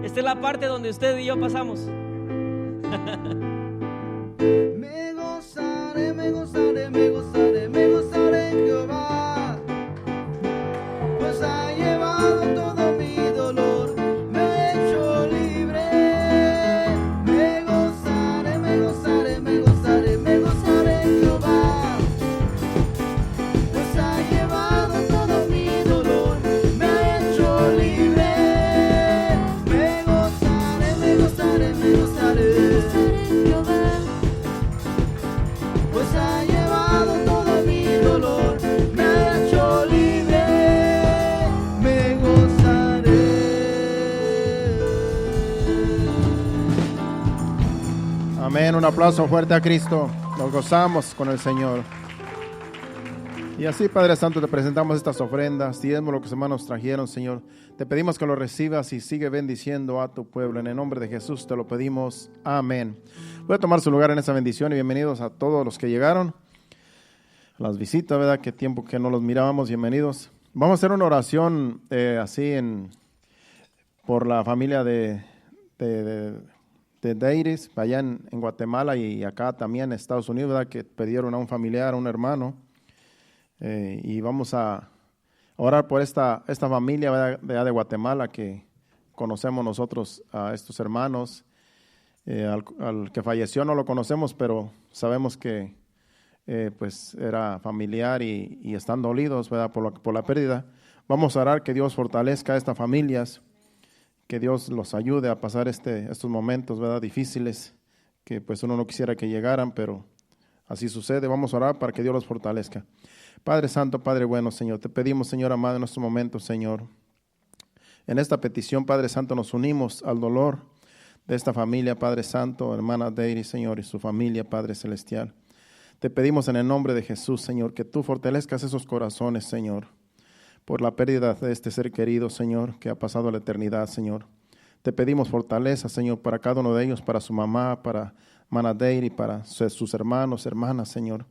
Esta es la parte donde usted y yo pasamos. Me gozaré, me gozaré, me gozaré, me gozaré en Jehová, pues ha llevado todo mi dolor, me ha hecho libre. Me gozaré, me gozaré, me gozaré, me gozaré en Jehová, pues ha llevado todo mi dolor, me ha hecho libre. Me gozaré, me gozaré, me gozaré en Jehová, pues ha llevado todo mi dolor, me ha hecho libre. Me gozaré. Amén, un aplauso fuerte a Cristo. Nos gozamos con el Señor. Y así, Padre Santo, te presentamos estas ofrendas, diezmo lo que los hermanos trajeron, Señor. Te pedimos que lo recibas y sigue bendiciendo a tu pueblo. En el nombre de Jesús te lo pedimos. Amén. Voy a tomar su lugar en esa bendición y bienvenidos a todos los que llegaron. Las visitas, ¿verdad? Qué tiempo que no los mirábamos. Bienvenidos. Vamos a hacer una oración por la familia de Deiris, allá en Guatemala y acá también en Estados Unidos, ¿verdad? Que pidieron a un familiar, a un hermano. Y vamos a orar por esta familia, ¿verdad? De Guatemala, que conocemos nosotros a estos hermanos. Al que falleció no lo conocemos, pero sabemos que pues era familiar y están dolidos, ¿verdad? Por la pérdida. Vamos a orar que Dios fortalezca a estas familias, que Dios los ayude a pasar estos momentos, ¿verdad? Difíciles, que pues uno no quisiera que llegaran, pero así sucede. Vamos a orar para que Dios los fortalezca. Padre Santo, Padre bueno, Señor, te pedimos, Señor amado, en estos momentos, Señor, en esta petición, Padre Santo, nos unimos al dolor de esta familia, Padre Santo, hermana Deiris, Señor, y su familia, Padre Celestial. Te pedimos en el nombre de Jesús, Señor, que tú fortalezcas esos corazones, Señor, por la pérdida de este ser querido, Señor, que ha pasado a la eternidad, Señor. Te pedimos fortaleza, Señor, para cada uno de ellos, para su mamá, para hermana Deiris, para sus hermanos, hermanas, Señor.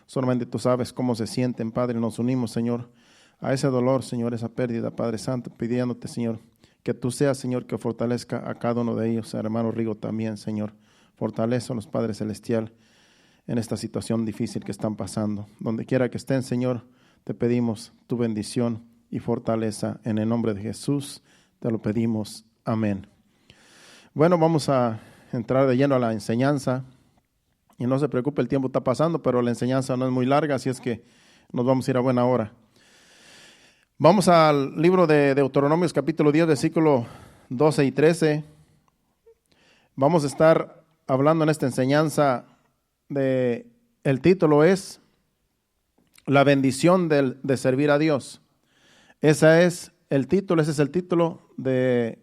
Solamente tú sabes cómo se sienten, Padre. Nos unimos, Señor, a ese dolor, Señor, esa pérdida, Padre Santo, pidiéndote, Señor, que tú seas, Señor, que fortalezca a cada uno de ellos, hermano Rigo también, Señor. Fortalézalos, Padre Celestial, en esta situación difícil que están pasando. Donde quiera que estén, Señor, te pedimos tu bendición y fortaleza. En el nombre de Jesús te lo pedimos. Amén. Bueno, vamos a entrar de lleno a la enseñanza. Y no se preocupe, el tiempo está pasando, pero la enseñanza no es muy larga, así es que nos vamos a ir a buena hora. Vamos al libro de Deuteronomios, capítulo 10, versículo 12 y 13. Vamos a estar hablando en esta enseñanza el título es La bendición de servir a Dios. Ese es el título de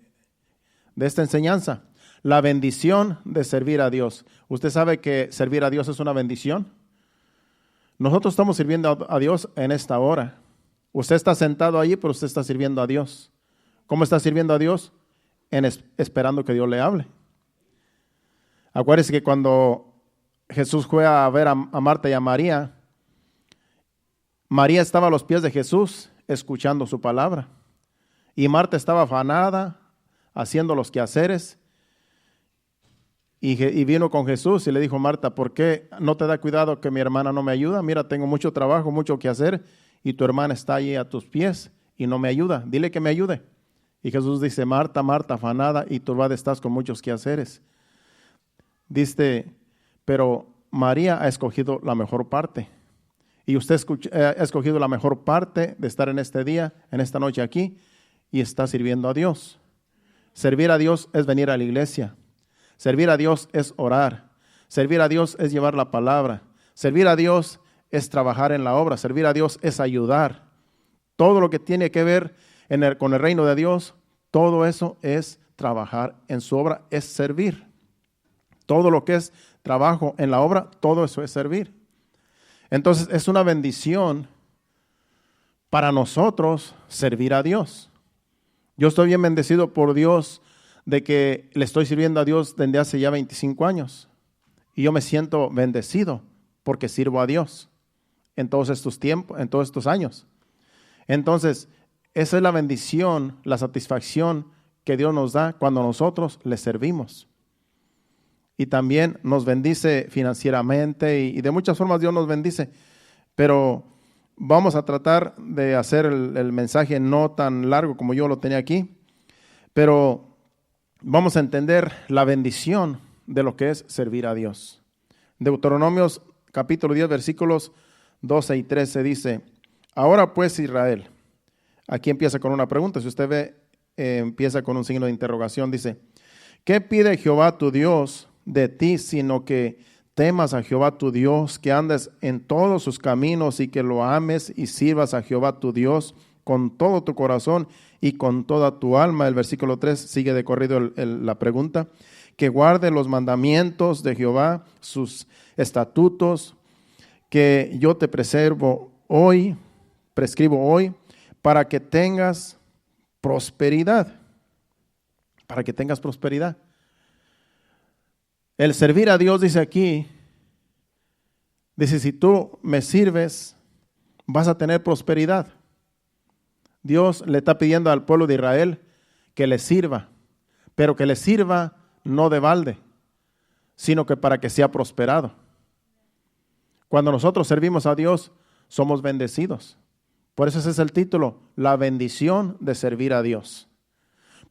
esta enseñanza. La bendición de servir a Dios. ¿Usted sabe que servir a Dios es una bendición? Nosotros estamos sirviendo a Dios en esta hora. Usted está sentado allí, pero usted está sirviendo a Dios. ¿Cómo está sirviendo a Dios? Esperando que Dios le hable. Acuérdese que cuando Jesús fue a ver a Marta y a María, María estaba a los pies de Jesús escuchando su palabra. Y Marta estaba afanada, haciendo los quehaceres. Y vino con Jesús y le dijo: Marta, ¿por qué no te da cuidado que mi hermana no me ayuda? Mira, tengo mucho trabajo, mucho que hacer, y tu hermana está allí a tus pies y no me ayuda. Dile que me ayude. Y Jesús dice: Marta, Marta, afanada y turbada estás con muchos quehaceres. Dice: pero María ha escogido la mejor parte. Y usted ha escogido la mejor parte de estar en este día, en esta noche aquí, y está sirviendo a Dios. Servir a Dios es venir a la iglesia. Servir a Dios es orar. Servir a Dios es llevar la palabra. Servir a Dios es trabajar en la obra. Servir a Dios es ayudar. Todo lo que tiene que ver con el reino de Dios, todo eso es trabajar en su obra, es servir. Todo lo que es trabajo en la obra, todo eso es servir. Entonces es una bendición para nosotros servir a Dios. Yo estoy bien bendecido por Dios de que le estoy sirviendo a Dios desde hace ya 25 años. Y yo me siento bendecido porque sirvo a Dios en todos estos tiempos, en todos estos años. Entonces, esa es la bendición, la satisfacción que Dios nos da cuando nosotros le servimos. Y también nos bendice financieramente y de muchas formas Dios nos bendice. Pero vamos a tratar de hacer el mensaje no tan largo como yo lo tenía aquí. Pero vamos a entender la bendición de lo que es servir a Dios. Deuteronomios capítulo 10 versículos 12 y 13 dice: ahora pues Israel, aquí empieza con una pregunta, si usted ve, empieza con un signo de interrogación, dice: ¿qué pide Jehová tu Dios de ti, sino que temas a Jehová tu Dios, que andes en todos sus caminos y que lo ames y sirvas a Jehová tu Dios con todo tu corazón y con toda tu alma? El versículo 3 sigue de corrido la pregunta: que guarde los mandamientos de Jehová, sus estatutos, que yo te prescribo hoy, para que tengas prosperidad. Para que tengas prosperidad. El servir a Dios, dice aquí, dice: si tú me sirves, vas a tener prosperidad. Dios le está pidiendo al pueblo de Israel que le sirva, pero que le sirva no de balde, sino que para que sea prosperado. Cuando nosotros servimos a Dios, somos bendecidos. Por eso ese es el título, la bendición de servir a Dios.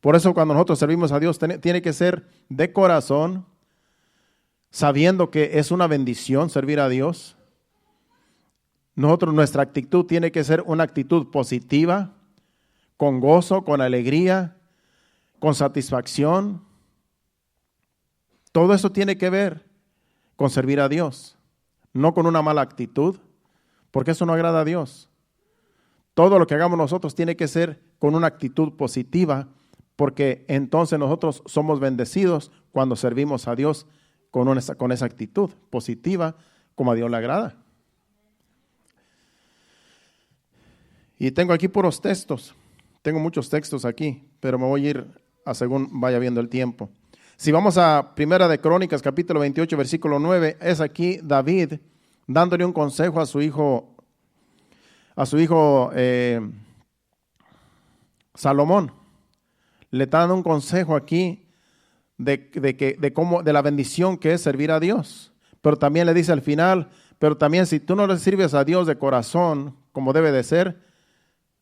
Por eso cuando nosotros servimos a Dios, tiene que ser de corazón, sabiendo que es una bendición servir a Dios. Nuestra actitud tiene que ser una actitud positiva, con gozo, con alegría, con satisfacción. Todo eso tiene que ver con servir a Dios, no con una mala actitud, porque eso no agrada a Dios. Todo lo que hagamos nosotros tiene que ser con una actitud positiva, porque entonces nosotros somos bendecidos cuando servimos a Dios con esa actitud positiva, como a Dios le agrada. Y tengo aquí puros textos, tengo muchos textos aquí, pero me voy a ir a según vaya viendo el tiempo. Si vamos a Primera de Crónicas, capítulo 28, versículo 9, es aquí David dándole un consejo a su hijo Salomón. Le está dando un consejo aquí de la bendición que es servir a Dios. Pero también le dice al final, pero también si tú no le sirves a Dios de corazón, como debe de ser,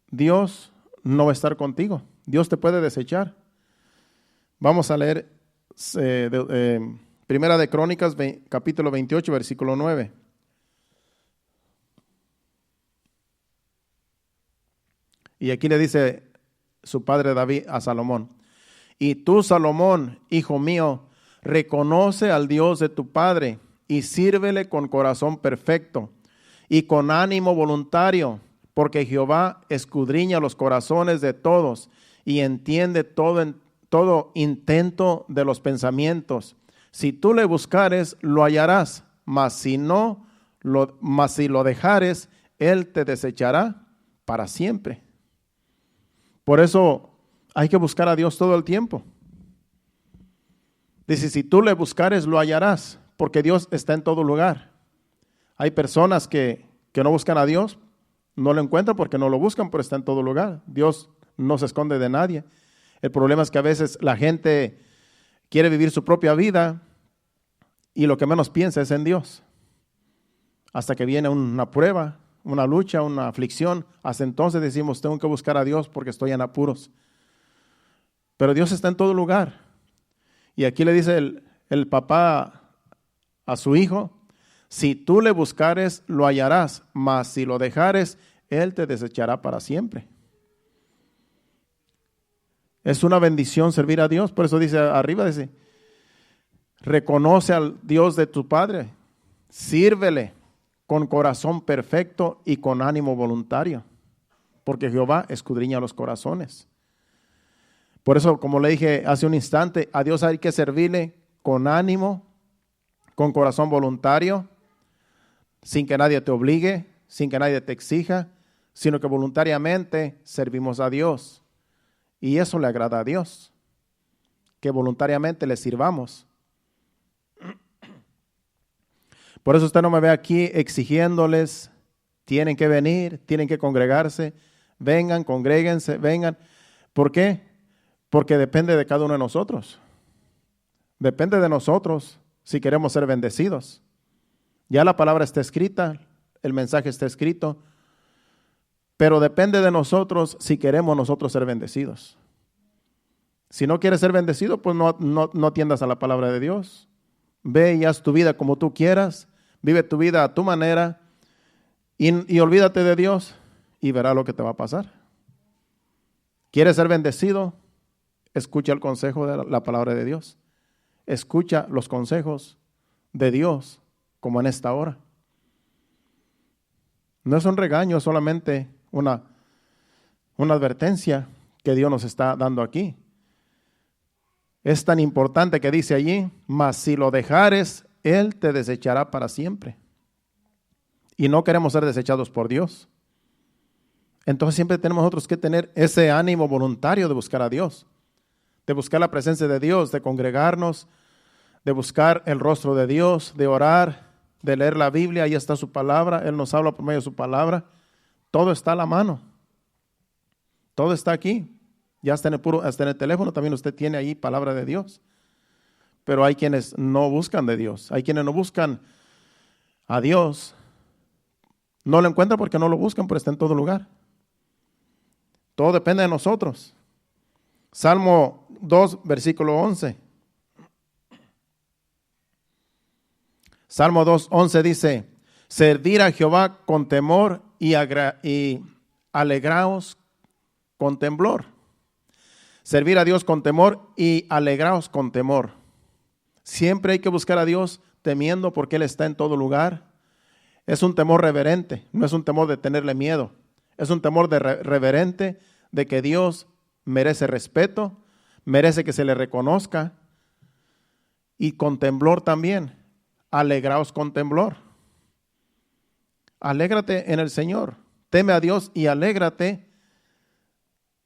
Dios no va a estar contigo. Dios te puede desechar. Vamos a leer Primera de Crónicas, capítulo 28, versículo 9. Y aquí le dice su padre David a Salomón: y tú, Salomón, hijo mío, reconoce al Dios de tu padre y sírvele con corazón perfecto y con ánimo voluntario, porque Jehová escudriña los corazones de todos y entiende todo intento de los pensamientos. Si tú le buscares, lo hallarás, mas si lo dejares, él te desechará para siempre. Por eso hay que buscar a Dios todo el tiempo. Dice: si tú le buscares, lo hallarás, porque Dios está en todo lugar. Hay personas que no buscan a Dios, no lo encuentran porque no lo buscan, pero está en todo lugar. Dios no se esconde de nadie. El problema es que a veces la gente quiere vivir su propia vida y lo que menos piensa es en Dios. Hasta que viene una prueba, una lucha, una aflicción, hasta entonces decimos: tengo que buscar a Dios porque estoy en apuros. Pero Dios está en todo lugar. Y aquí le dice el papá a su hijo: si tú le buscares, lo hallarás, mas si lo dejares, él te desechará para siempre. Es una bendición servir a Dios. Por eso dice arriba, dice: reconoce al Dios de tu padre, sírvele con corazón perfecto y con ánimo voluntario, porque Jehová escudriña los corazones. Por eso, como le dije hace un instante, a Dios hay que servirle con ánimo, con corazón voluntario, sin que nadie te obligue, sin que nadie te exija, sino que voluntariamente servimos a Dios. Y eso le agrada a Dios, que voluntariamente le sirvamos. Por eso usted no me ve aquí exigiéndoles: tienen que venir, tienen que congregarse, vengan, congréguense, vengan. ¿Por qué? Porque depende de cada uno de nosotros. Depende de nosotros si queremos ser bendecidos. Ya la palabra está escrita, el mensaje está escrito, pero depende de nosotros si queremos nosotros ser bendecidos. Si no quieres ser bendecido, pues no atiendas a la palabra de Dios. Ve y haz tu vida como tú quieras, vive tu vida a tu manera y olvídate de Dios y verás lo que te va a pasar. ¿Quieres ser bendecido? Escucha el consejo de la palabra de Dios. Escucha los consejos de Dios como en esta hora. No es un regaño, es solamente una advertencia que Dios nos está dando aquí. Es tan importante que dice allí, mas si lo dejares, Él te desechará para siempre. Y no queremos ser desechados por Dios. Entonces siempre tenemos nosotros que tener ese ánimo voluntario de buscar a Dios, de buscar la presencia de Dios, de congregarnos, de buscar el rostro de Dios, de orar, de leer la Biblia. Ahí está su palabra, Él nos habla por medio de su palabra. Todo está a la mano. Todo está aquí. Ya hasta en el teléfono también usted tiene ahí palabra de Dios. Pero hay quienes no buscan de Dios. Hay quienes no buscan a Dios. No lo encuentran porque no lo buscan, pero está en todo lugar. Todo depende de nosotros. Salmo 2, versículo 11. Salmo 2, 11 dice, servir a Jehová con temor y alegraos con temblor. Servir a Dios con temor y alegraos con temor. Siempre hay que buscar a Dios temiendo porque Él está en todo lugar. Es un temor reverente, no es un temor de tenerle miedo. Es un temor reverente de que Dios merece respeto, merece que se le reconozca. Y con temblor también. Alegraos con temblor. Alégrate en el Señor. Teme a Dios y alégrate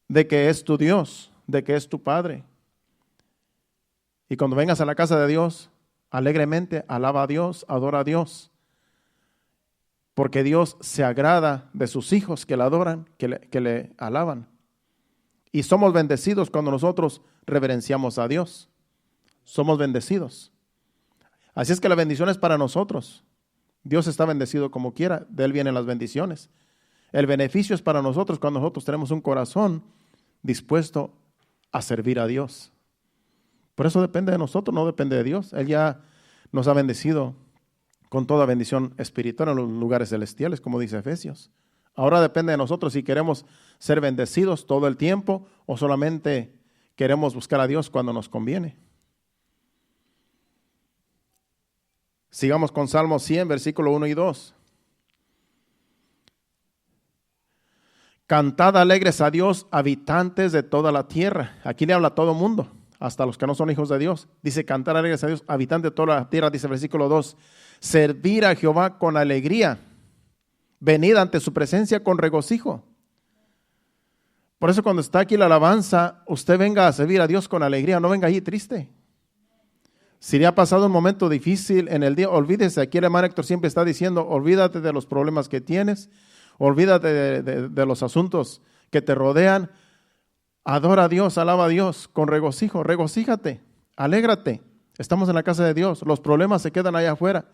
de que es tu Dios, de que es tu Padre. Y cuando vengas a la casa de Dios, alegremente alaba a Dios, adora a Dios. Porque Dios se agrada de sus hijos que le adoran, que le alaban. Y somos bendecidos cuando nosotros reverenciamos a Dios. Somos bendecidos. Así es que la bendición es para nosotros. Dios está bendecido como quiera, de Él vienen las bendiciones. El beneficio es para nosotros cuando nosotros tenemos un corazón dispuesto a servir a Dios. Por eso depende de nosotros, no depende de Dios. Él ya nos ha bendecido con toda bendición espiritual en los lugares celestiales, como dice Efesios. Ahora depende de nosotros si queremos ser bendecidos todo el tiempo o solamente queremos buscar a Dios cuando nos conviene. Sigamos con Salmo 100, versículo 1 y 2. Cantad alegres a Dios, habitantes de toda la tierra. Aquí le habla a todo mundo, hasta los que no son hijos de Dios. Dice, cantar alegres a Dios, habitantes de toda la tierra. Dice el versículo 2, servir a Jehová con alegría. Venid ante su presencia con regocijo. Por eso cuando está aquí la alabanza, usted venga a servir a Dios con alegría, no venga allí triste. Si le ha pasado un momento difícil en el día, olvídese. Aquí el hermano Héctor siempre está diciendo, olvídate de los problemas que tienes, olvídate de los asuntos que te rodean. Adora a Dios, alaba a Dios con regocijo, regocíjate, alégrate. Estamos en la casa de Dios, los problemas se quedan allá afuera.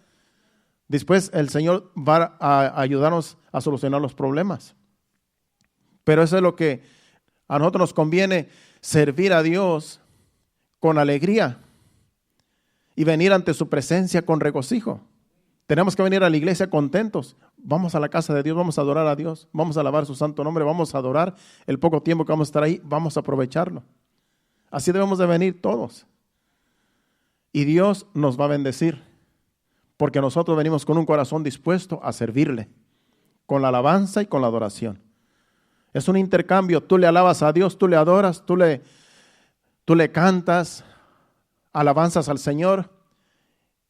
Después el Señor va a ayudarnos a solucionar los problemas. Pero eso es lo que a nosotros nos conviene, servir a Dios con alegría y venir ante su presencia con regocijo. Tenemos que venir a la iglesia contentos. Vamos a la casa de Dios, vamos a adorar a Dios, vamos a alabar su santo nombre, vamos a adorar el poco tiempo que vamos a estar ahí, vamos a aprovecharlo. Así debemos de venir todos. Y Dios nos va a bendecir, porque nosotros venimos con un corazón dispuesto a servirle, con la alabanza y con la adoración. Es un intercambio, tú le alabas a Dios, tú le adoras, tú le cantas, alabanzas al Señor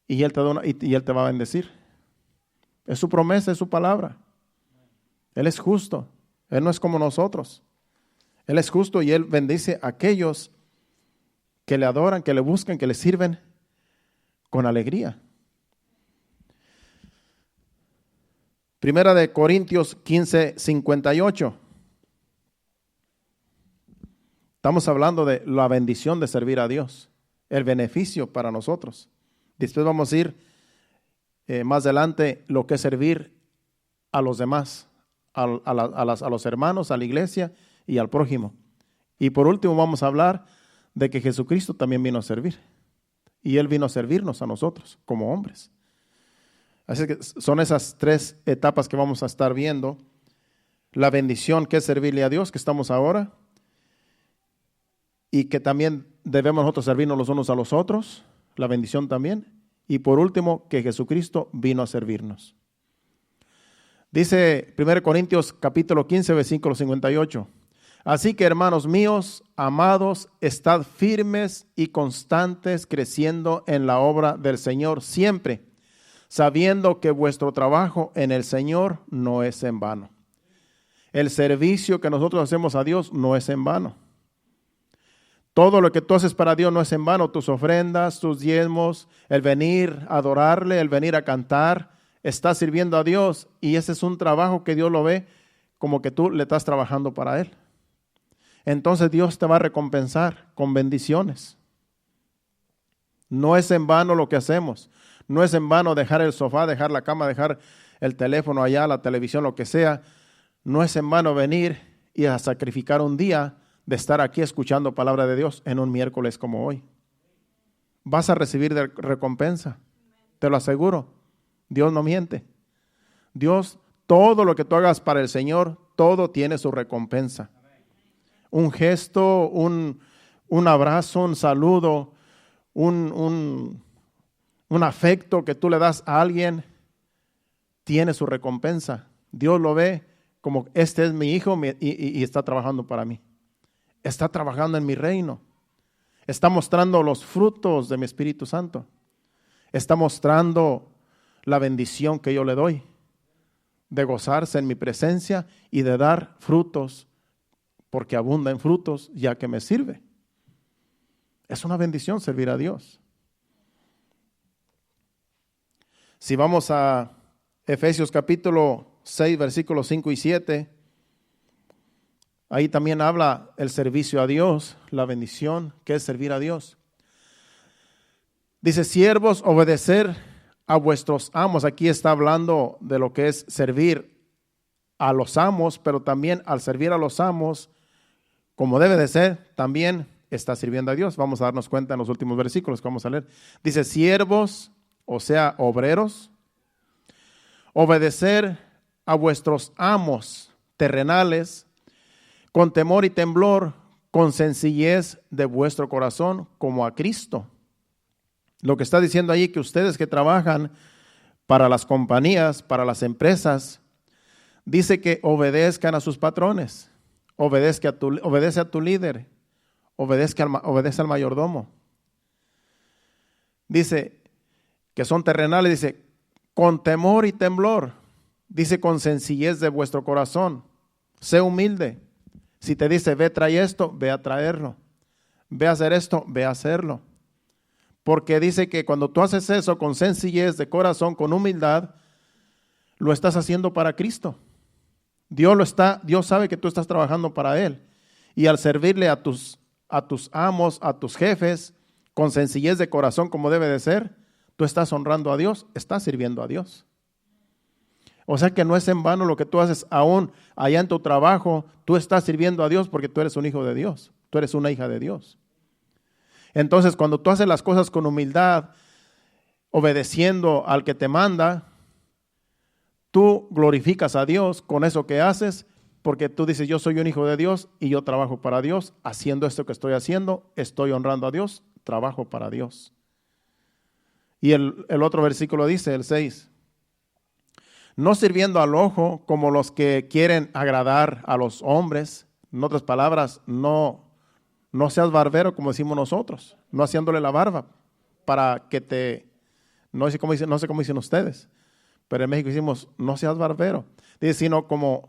y Él te va a bendecir. Es su promesa, es su palabra. Él es justo, Él no es como nosotros. Él es justo y Él bendice a aquellos que le adoran, que le buscan, que le sirven con alegría. Primera de Corintios 15, 58. Estamos hablando de la bendición de servir a Dios, el beneficio para nosotros. Después vamos a ir más adelante lo que es servir a los demás, a los hermanos, a la iglesia y al prójimo. Y por último vamos a hablar de que Jesucristo también vino a servir. Y Él vino a servirnos a nosotros como hombres. Así que son esas 3 etapas que vamos a estar viendo. La bendición que es servirle a Dios, que estamos ahora. Y que también debemos nosotros servirnos los unos a los otros. La bendición también. Y por último, que Jesucristo vino a servirnos. Dice 1 Corintios capítulo 15, versículo 58. Así que, hermanos míos, amados, estad firmes y constantes, creciendo en la obra del Señor siempre, sabiendo que vuestro trabajo en el Señor no es en vano. El servicio que nosotros hacemos a Dios no es en vano. Todo lo que tú haces para Dios no es en vano. Tus ofrendas, tus diezmos, el venir a adorarle, el venir a cantar, estás sirviendo a Dios, y ese es un trabajo que Dios lo ve como que tú le estás trabajando para Él. Entonces Dios te va a recompensar con bendiciones. No es en vano lo que hacemos. No es en vano dejar el sofá, dejar la cama, dejar el teléfono allá, la televisión, lo que sea. No es en vano venir y a sacrificar un día de estar aquí escuchando palabra de Dios en un miércoles como hoy. Vas a recibir de recompensa, te lo aseguro. Dios no miente. Dios, todo lo que tú hagas para el Señor, todo tiene su recompensa. Un gesto, un abrazo, un saludo, un afecto que tú le das a alguien, tiene su recompensa. Dios lo ve como este es mi hijo y está trabajando para mí. Está trabajando en mi reino. Está mostrando los frutos de mi Espíritu Santo. Está mostrando la bendición que yo le doy de gozarse en mi presencia y de dar frutos, porque abunda en frutos ya que me sirve. Es una bendición servir a Dios. Si vamos a Efesios capítulo 6, versículos 5 y 7, ahí también habla el servicio a Dios, la bendición que es servir a Dios. Dice, siervos, obedecer a vuestros amos. Aquí está hablando de lo que es servir a los amos, pero también al servir a los amos, como debe de ser, también está sirviendo a Dios. Vamos a darnos cuenta en los últimos versículos que vamos a leer. Dice, siervos, o sea, obreros, obedecer a vuestros amos terrenales con temor y temblor, con sencillez de vuestro corazón, como a Cristo. Lo que está diciendo ahí, que ustedes que trabajan para las compañías, para las empresas, dice que obedezcan a sus patrones. Obedece a tu líder, obedece al mayordomo. Dice que son terrenales, dice con temor y temblor, dice con sencillez de vuestro corazón, sé humilde. Si te dice ve trae esto, ve a traerlo, ve a hacer esto, ve a hacerlo. Porque dice que cuando tú haces eso con sencillez de corazón, con humildad, lo estás haciendo para Cristo. Dios sabe que tú estás trabajando para Él. Y al servirle a tus amos, a tus jefes, con sencillez de corazón como debe de ser, tú estás honrando a Dios, estás sirviendo a Dios. O sea que no es en vano lo que tú haces aún allá en tu trabajo, tú estás sirviendo a Dios porque tú eres un hijo de Dios, tú eres una hija de Dios. Entonces cuando tú haces las cosas con humildad, obedeciendo al que te manda, tú glorificas a Dios con eso que haces, porque tú dices, yo soy un hijo de Dios y yo trabajo para Dios, haciendo esto que estoy haciendo, estoy honrando a Dios, trabajo para Dios. Y el otro versículo dice, el 6, no sirviendo al ojo como los que quieren agradar a los hombres. En otras palabras, no seas barbero como decimos nosotros, no haciéndole la barba para que no sé cómo dicen ustedes, pero en México decimos, no seas barbero, dice, sino como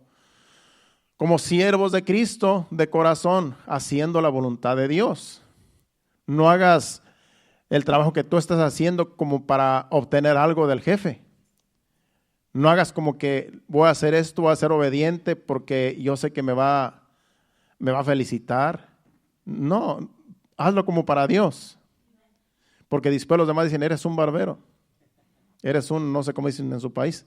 siervos de Cristo de corazón, haciendo la voluntad de Dios. No hagas el trabajo que tú estás haciendo como para obtener algo del jefe. No hagas como que voy a hacer esto, voy a ser obediente porque yo sé que me va a felicitar. No, hazlo como para Dios. Porque después los demás dicen, eres un barbero. Eres un, no sé cómo dicen en su país.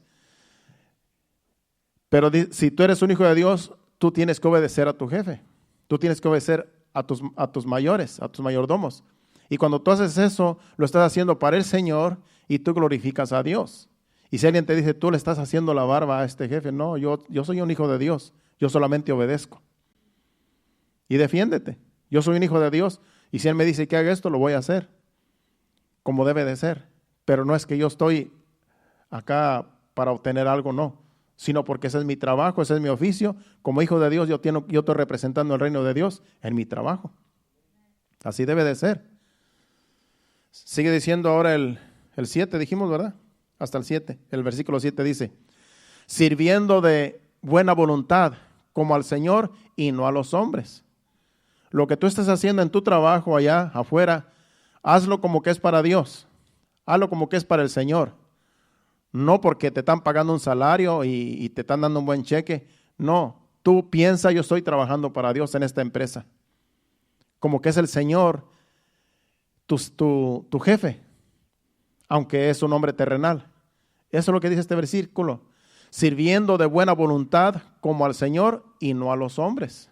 Pero si tú eres un hijo de Dios, tú tienes que obedecer a tu jefe. Tú tienes que obedecer a tus mayores, a tus mayordomos. Y cuando tú haces eso, lo estás haciendo para el Señor y tú glorificas a Dios. Y si alguien te dice, tú le estás haciendo la barba a este jefe, no, yo soy un hijo de Dios, yo solamente obedezco. Y defiéndete, yo soy un hijo de Dios y si Él me dice que haga esto, lo voy a hacer, como debe de ser. Pero no es que yo estoy acá para obtener algo, no, sino porque ese es mi trabajo, ese es mi oficio. Como hijo de Dios, yo estoy representando el reino de Dios en mi trabajo. Así debe de ser. Sigue diciendo ahora el 7, dijimos, ¿verdad? Hasta el 7, el versículo 7 dice, sirviendo de buena voluntad como al Señor y no a los hombres. Lo que tú estés haciendo en tu trabajo allá afuera, hazlo como que es para Dios, hazlo como que es para el Señor. No porque te están pagando un salario y te están dando un buen cheque. No, tú piensa, yo estoy trabajando para Dios en esta empresa. Como que es el Señor, tu jefe, aunque es un hombre terrenal. Eso es lo que dice este versículo. Sirviendo de buena voluntad como al Señor y no a los hombres.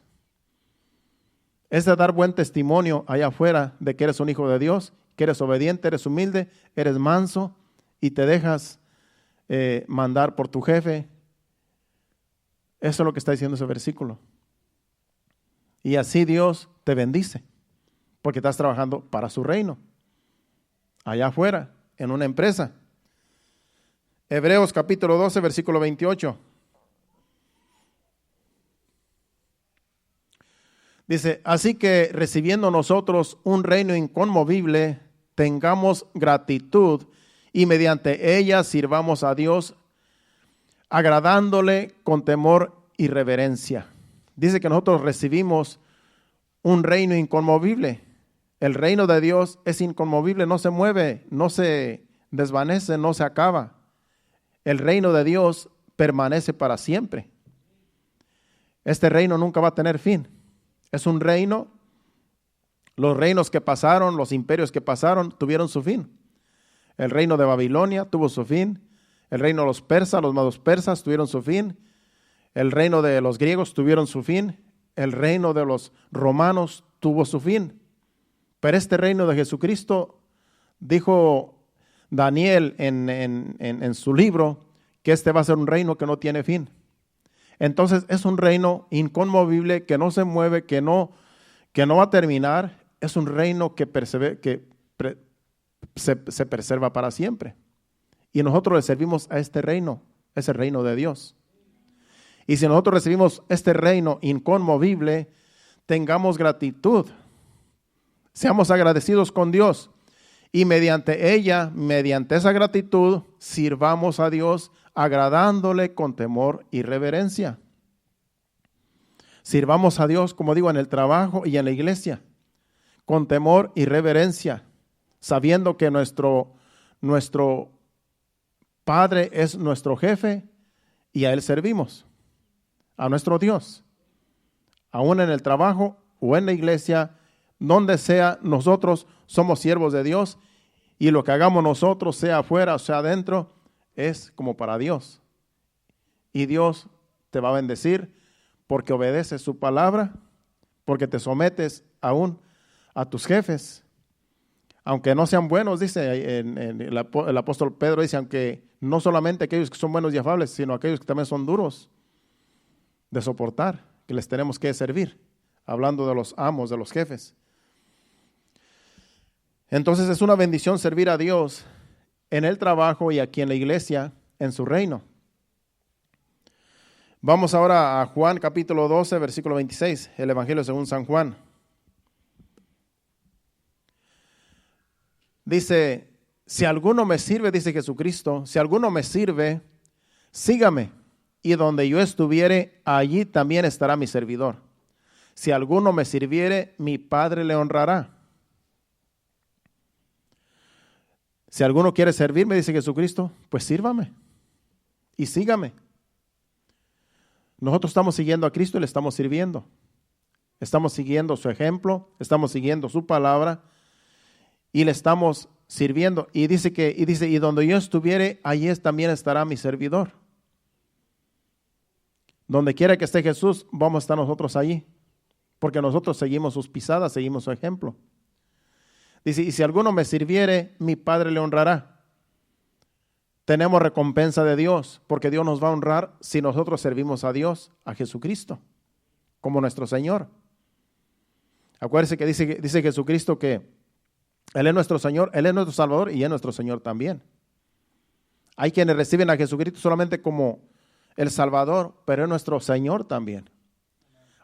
Es de dar buen testimonio allá afuera de que eres un hijo de Dios, que eres obediente, eres humilde, eres manso y te dejas mandar por tu jefe. Eso es lo que está diciendo ese versículo. Y así Dios te bendice, porque estás trabajando para su reino, allá afuera, en una empresa. Hebreos capítulo 12, versículo 28. Dice, así que recibiendo nosotros un reino inconmovible, tengamos gratitud y mediante ella sirvamos a Dios, agradándole con temor y reverencia. Dice que nosotros recibimos un reino inconmovible. El reino de Dios es inconmovible, no se mueve, no se desvanece, no se acaba. El reino de Dios permanece para siempre. Este reino nunca va a tener fin. Es un reino, los reinos que pasaron, los imperios que pasaron, tuvieron su fin. El reino de Babilonia tuvo su fin. El reino de los persas, los magos persas tuvieron su fin. El reino de los griegos tuvieron su fin. El reino de los romanos tuvo su fin. Pero este reino de Jesucristo, dijo Daniel en su libro, que este va a ser un reino que no tiene fin. Entonces es un reino inconmovible, que no se mueve, que no va a terminar. Es un reino que se preserva para siempre. Y nosotros le servimos a este reino, es el reino de Dios. Y si nosotros recibimos este reino inconmovible, tengamos gratitud. Seamos agradecidos con Dios. Y mediante ella, mediante esa gratitud, sirvamos a Dios agradándole con temor y reverencia. Sirvamos a Dios, como digo, en el trabajo y en la iglesia, con temor y reverencia, sabiendo que nuestro Padre es nuestro jefe y a Él servimos, a nuestro Dios. Aún en el trabajo o en la iglesia, donde sea, nosotros somos siervos de Dios y lo que hagamos nosotros, sea afuera o sea adentro, es como para Dios. Y Dios te va a bendecir porque obedeces su palabra, porque te sometes aún a tus jefes. Aunque no sean buenos, dice el apóstol Pedro, dice, aunque no solamente aquellos que son buenos y afables, sino aquellos que también son duros de soportar, que les tenemos que servir, hablando de los amos, de los jefes. Entonces es una bendición servir a Dios en el trabajo y aquí en la iglesia, en su reino. Vamos ahora a Juan capítulo 12, versículo 26, el Evangelio según San Juan. Dice, si alguno me sirve, dice Jesucristo, si alguno me sirve, sígame, y donde yo estuviere, allí también estará mi servidor. Si alguno me sirviere, mi Padre le honrará. Si alguno quiere servirme, dice Jesucristo, pues sírvame y sígame. Nosotros estamos siguiendo a Cristo y le estamos sirviendo. estamos siguiendo su ejemplo, estamos siguiendo su palabra y le estamos sirviendo. Y dice, y donde yo estuviere, allí también estará mi servidor. Donde quiera que esté Jesús, vamos a estar nosotros allí, porque nosotros seguimos sus pisadas, seguimos su ejemplo. Dice, y si alguno me sirviere, mi Padre le honrará. Tenemos recompensa de Dios, porque Dios nos va a honrar si nosotros servimos a Dios, a Jesucristo, como nuestro Señor. Acuérdense que dice Jesucristo que Él es nuestro Señor, Él es nuestro Salvador y es nuestro Señor también. Hay quienes reciben a Jesucristo solamente como el Salvador, pero es nuestro Señor también.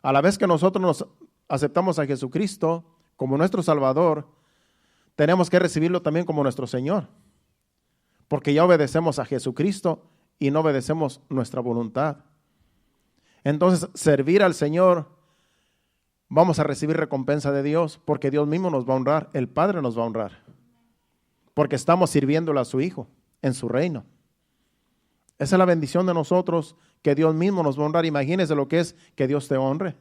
A la vez que nosotros nos aceptamos a Jesucristo como nuestro Salvador, tenemos que recibirlo también como nuestro Señor, porque ya obedecemos a Jesucristo y no obedecemos nuestra voluntad. Entonces, servir al Señor, vamos a recibir recompensa de Dios, porque Dios mismo nos va a honrar, el Padre nos va a honrar, porque estamos sirviéndole a su Hijo en su reino. Esa es la bendición de nosotros, que Dios mismo nos va a honrar. Imagínense lo que es que Dios te honre.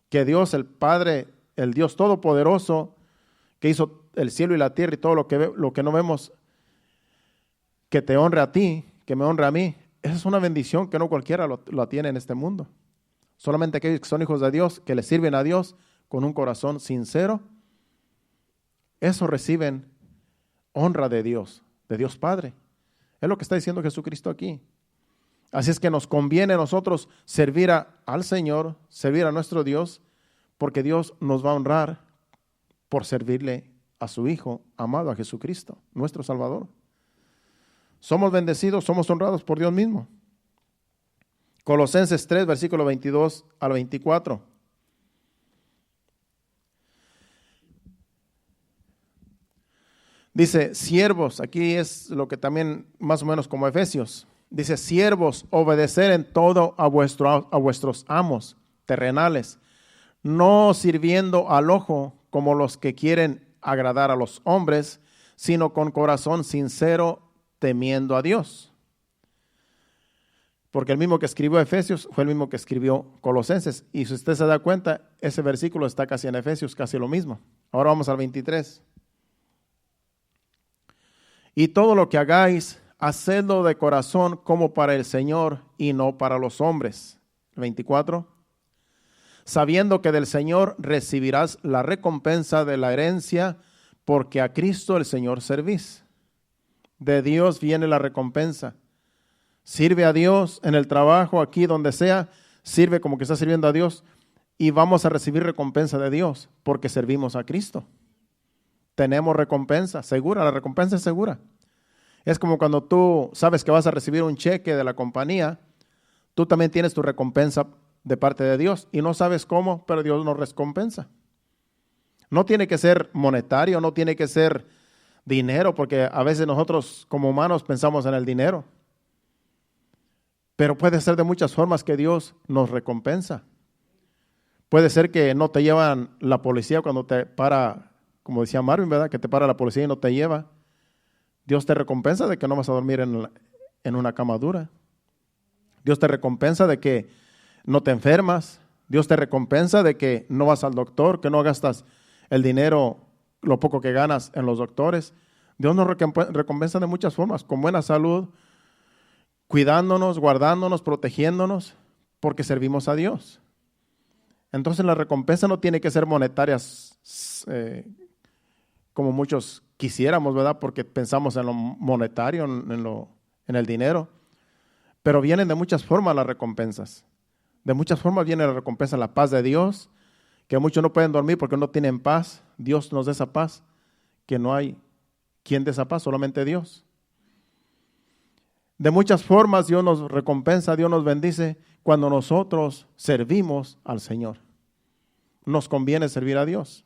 Que Dios, el Padre, el Dios Todopoderoso, que hizo el cielo y la tierra y todo lo que no vemos, que te honre a ti, que me honre a mí. Esa es una bendición que no cualquiera lo tiene en este mundo. Solamente aquellos que son hijos de Dios, que le sirven a Dios con un corazón sincero, esos reciben honra de Dios Padre. Es lo que está diciendo Jesucristo aquí. Así es que nos conviene a nosotros servir al Señor, servir a nuestro Dios, porque Dios nos va a honrar por servirle a su Hijo amado, a Jesucristo, nuestro Salvador. Somos bendecidos, somos honrados por Dios mismo. Colosenses 3, versículo 22 al 24. Dice, siervos, aquí es lo que también más o menos como Efesios. Dice, siervos, obedecer en todo a vuestros amos terrenales, no sirviendo al ojo como los que quieren agradar a los hombres, sino con corazón sincero, temiendo a Dios. Porque el mismo que escribió Efesios fue el mismo que escribió Colosenses. Y si usted se da cuenta, ese versículo está casi en Efesios, casi lo mismo. Ahora vamos al 23. Y todo lo que hagáis, hacedlo de corazón como para el Señor y no para los hombres. 24. Sabiendo que del Señor recibirás la recompensa de la herencia, porque a Cristo el Señor servís. De Dios viene la recompensa. Sirve a Dios en el trabajo, aquí donde sea, sirve como que está sirviendo a Dios y vamos a recibir recompensa de Dios porque servimos a Cristo. Tenemos recompensa segura, la recompensa es segura. Es como cuando tú sabes que vas a recibir un cheque de la compañía, tú también tienes tu recompensa de parte de Dios y no sabes cómo, pero Dios nos recompensa. No tiene que ser monetario, no tiene que ser dinero, porque a veces nosotros como humanos pensamos en el dinero. Pero puede ser de muchas formas que Dios nos recompensa. Puede ser que no te llevan la policía cuando te para, como decía Marvin, ¿verdad? Que te para la policía y no te lleva. Dios te recompensa de que no vas a dormir en una cama dura. Dios te recompensa de que no te enfermas. Dios te recompensa de que no vas al doctor, que no gastas el dinero, lo poco que ganas en los doctores. Dios nos recompensa de muchas formas, con buena salud, cuidándonos, guardándonos, protegiéndonos, porque servimos a Dios. Entonces la recompensa no tiene que ser monetaria como muchos quisiéramos, ¿verdad? Porque pensamos en lo monetario, en el dinero. Pero vienen de muchas formas las recompensas. De muchas formas viene la recompensa, la paz de Dios, que muchos no pueden dormir porque no tienen paz. Dios nos da esa paz, que no hay quien dé esa paz, solamente Dios. De muchas formas Dios nos recompensa, Dios nos bendice cuando nosotros servimos al Señor. Nos conviene servir a Dios.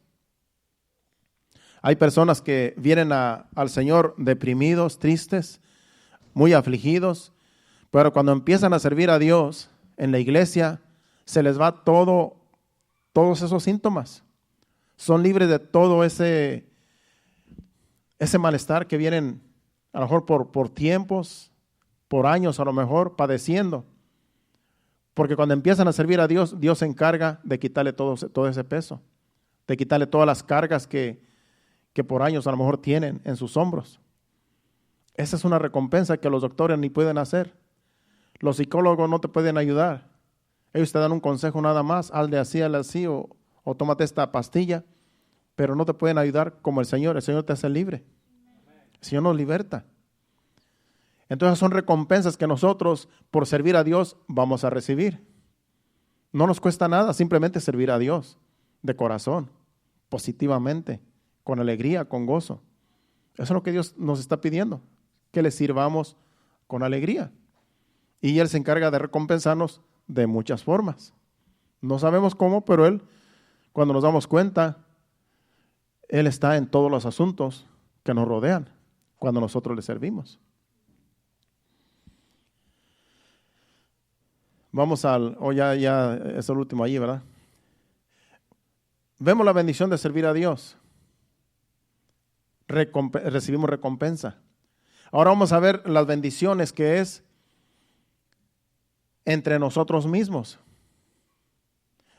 Hay personas que vienen al Señor deprimidos, tristes, muy afligidos, pero cuando empiezan a servir a Dios en la iglesia, se les va todos esos síntomas. Son libres de todo ese malestar que vienen a lo mejor por tiempos, por años a lo mejor padeciendo. Porque cuando empiezan a servir a Dios, Dios se encarga de quitarle todo ese peso, de quitarle todas las cargas que por años a lo mejor tienen en sus hombros. Esa es una recompensa que los doctores ni pueden hacer. Los psicólogos no te pueden ayudar. Ellos te dan un consejo nada más, hazle así o tómate esta pastilla, pero no te pueden ayudar como el Señor. El Señor te hace libre. El Señor nos liberta. Entonces son recompensas que nosotros por servir a Dios vamos a recibir. No nos cuesta nada, simplemente servir a Dios de corazón, positivamente, con alegría, con gozo. Eso es lo que Dios nos está pidiendo, que le sirvamos con alegría. Y Él se encarga de recompensarnos de muchas formas. No sabemos cómo, pero Él, cuando nos damos cuenta, Él está en todos los asuntos que nos rodean cuando nosotros le servimos. Vamos ya es el último allí, ¿verdad? Vemos la bendición de servir a Dios. Recibimos recompensa. Ahora vamos a ver las bendiciones que es entre nosotros mismos.